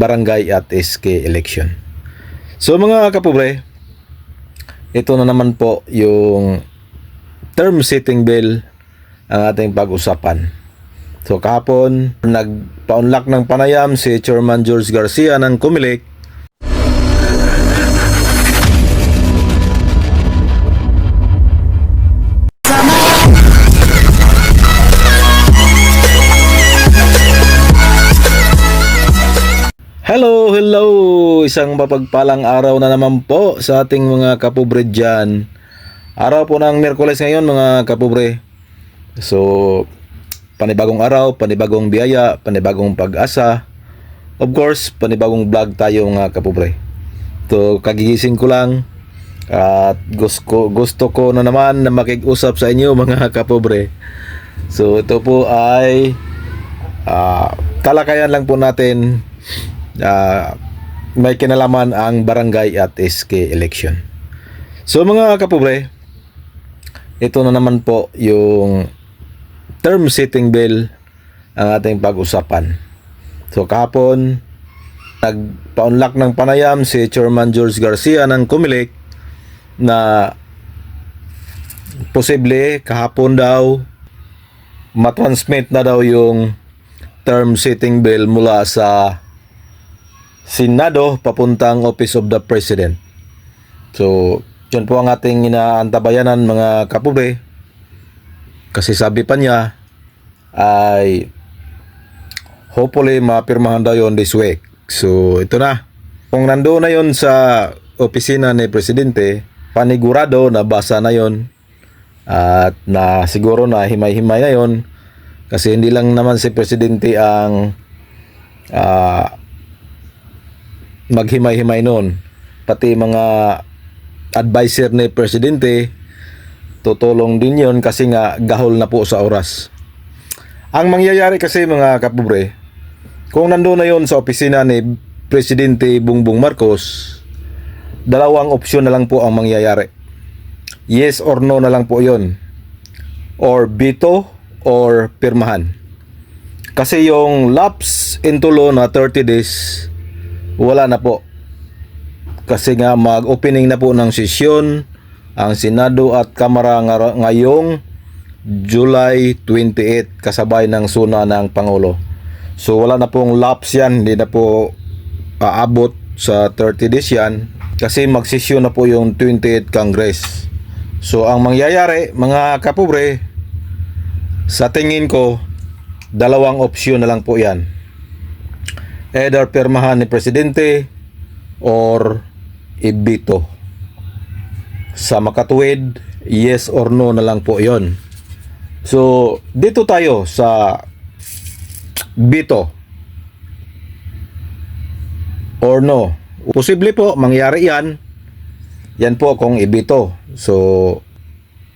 barangay at SK election. So mga kapobre, ito na naman po yung term setting bill ang ating pag-usapan. So kahapon, nagpa-unlock ng panayam si Chairman George Garcia ng COMELEC. Hello! Isang mapagpalang araw na naman po sa ating mga kapobre dyan. Araw po ng Miyerkules ngayon mga kapobre. So, panibagong araw, panibagong biyaya, panibagong pag-asa. Of course, panibagong vlog tayo mga kapobre. So, kagigising ko lang at gusto ko na naman na makikusap sa inyo mga kapobre. So, ito po ay talakayan lang po natin. May kinalaman ang barangay at SK election. So mga kapobre, ito na naman po yung term setting bill ang ating pag-usapan. So kahapon, nagpa-unlock ng panayam si Chairman George Garcia ng COMELEC na posible kahapon daw matransmit na daw yung term setting bill mula sa Senado papuntang Office of the President. So, yun po ang ating inaantabayanan mga kapobre. Kasi sabi pa niya ay hopefully mapirmahan daw yun this week. So, ito na. Kung nandoon na yun sa opisina ni Presidente, panigurado na basa na yun at na siguro na himay-himay na yun. Kasi hindi lang naman si Presidente ang maghimay-himay noon, pati mga advisor ni Presidente tutulong din yon kasi nga gahol na po sa oras. Ang mangyayari kasi mga kapobre, kung nandoon na yon sa opisina ni Presidente Bongbong Marcos, dalawang opsyon na lang po ang mangyayari. Yes or no na lang po yon, or veto or pirmahan. Kasi yung lapse into law na 30 days wala na po. Kasi nga mag-opening na po ng sesyon ang Senado at Kamara ngayong July 28 kasabay ng suna ng Pangulo. So wala na pong lapse yan, hindi na po aabot sa 30 days yan kasi magsesyon na po yung 28th Congress. So ang mangyayari mga kapobre, sa tingin ko dalawang opsyon na lang po yan. Either pirmahan ni Presidente or ibito. Sa makatuwid, yes or no na lang po yon. So, dito tayo sa bito or no. Posible po, mangyari yan. Yan po kung ibito. So,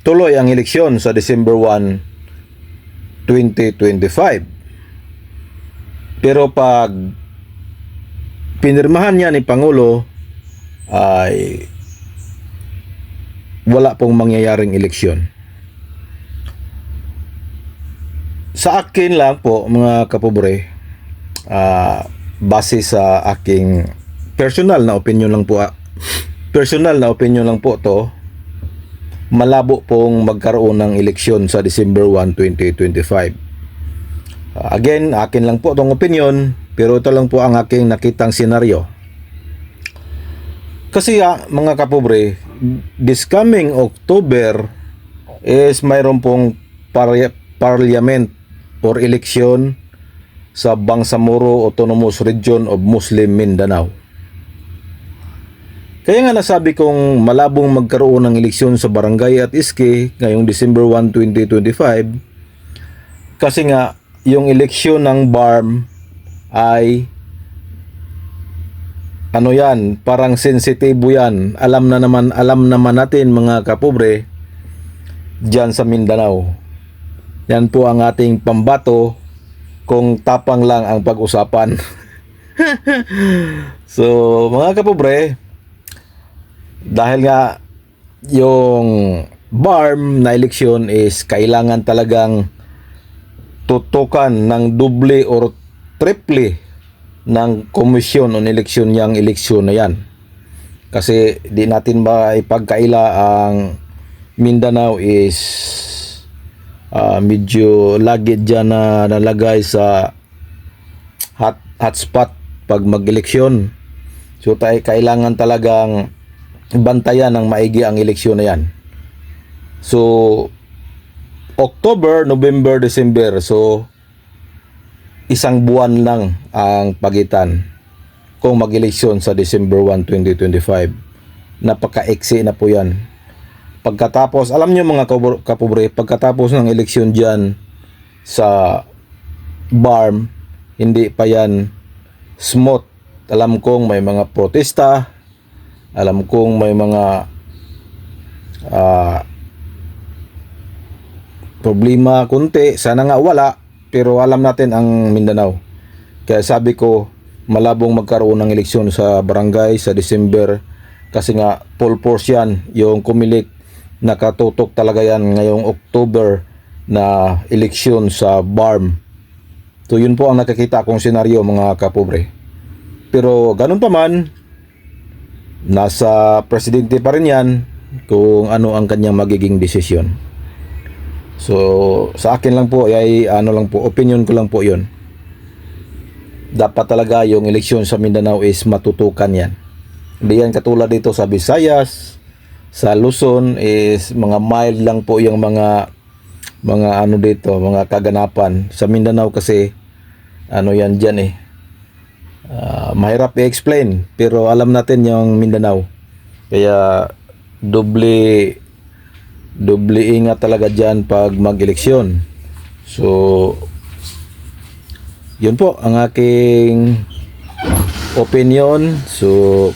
tuloy ang eleksyon sa December 1, 2025. Pero pag pinirmahan niya ni Pangulo ay wala pong mangyayaring eleksyon. Sa akin lang po mga kapobre, base sa aking personal na opinion lang po, to, malabo pong magkaroon ng eleksyon sa December 1, 2025. Again, akin lang po itong opinion, pero ito lang po ang aking nakitang senaryo. Kasi mga kapobre, this coming October is mayroon pong parliament or election sa Bangsamoro Autonomous Region of Muslim Mindanao. Kaya nga nasabi kong malabong magkaroon ng eleksyon sa barangay at SK ngayong December 1, 2025 kasi nga yung eleksyon ng BARM ay ano yan, parang sensitibo yan. Alam naman natin mga kapobre diyan sa Mindanao. Yan po ang ating pambato kung tapang lang ang pag-usapan. So mga kapobre, dahil nga yung BARM na eleksyon is kailangan talagang tutukan ng doble or triple ng komisyon o eleksyon niyang eleksyon na yan. Kasi di natin ba ipagkaila ang Mindanao is medyo lagi dyan na nalagay sa hotspot pag mag-eleksyon. So tayo kailangan talagang bantayan ng maigi ang eleksyon na yan. So October, November, December. So isang buwan lang ang pagitan kung mag-eleksyon sa December 1, 2025. Napaka-eksi na po yan. Pagkatapos, alam nyo mga kapobre, pagkatapos ng eleksyon dyan sa BARM, hindi pa yan smooth. Alam kong may mga protesta, alam kong may mga problema kunti, sana nga wala, pero alam natin ang Mindanao. Kaya sabi ko, malabong magkaroon ng eleksyon sa barangay sa December kasi nga full force yan, yung kumilik, nakatutok talaga yan ngayong October na eleksyon sa BARM. So yun po ang nakikita kong senaryo mga kapobre. Pero ganun pa man, nasa presidente pa rin yan kung ano ang kanyang magiging desisyon. So sa akin lang po ay opinion ko lang po yun. Dapat talaga yung eleksyon sa Mindanao is matutukan yan. Hindi yan katulad dito sa Visayas, sa Luzon is mga mild lang po yung mga dito, mga kaganapan. Sa Mindanao kasi yan dyan mahirap i-explain pero alam natin yung Mindanao. Kaya doble ingat talaga dyan pag mag-eleksyon. So yun po ang aking opinion. So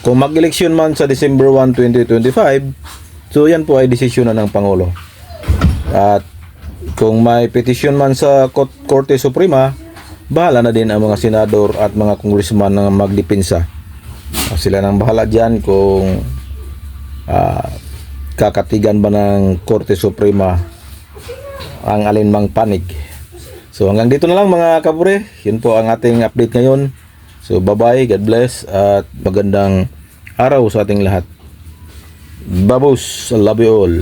kung mag-eleksyon man sa December 1, 2025, so yan po ay desisyon na ng Pangulo. At kung may petition man sa Korte Suprema, bahala na din ang mga senador at mga congressman na magdepensa. Sila nang bahala dyan kung kakatigan ba ng Korte Suprema ang alinmang panig. So hanggang dito na lang mga kabure. Yun po ang ating update ngayon. So bye-bye, God bless at magandang araw sa ating lahat. Babos, love you all.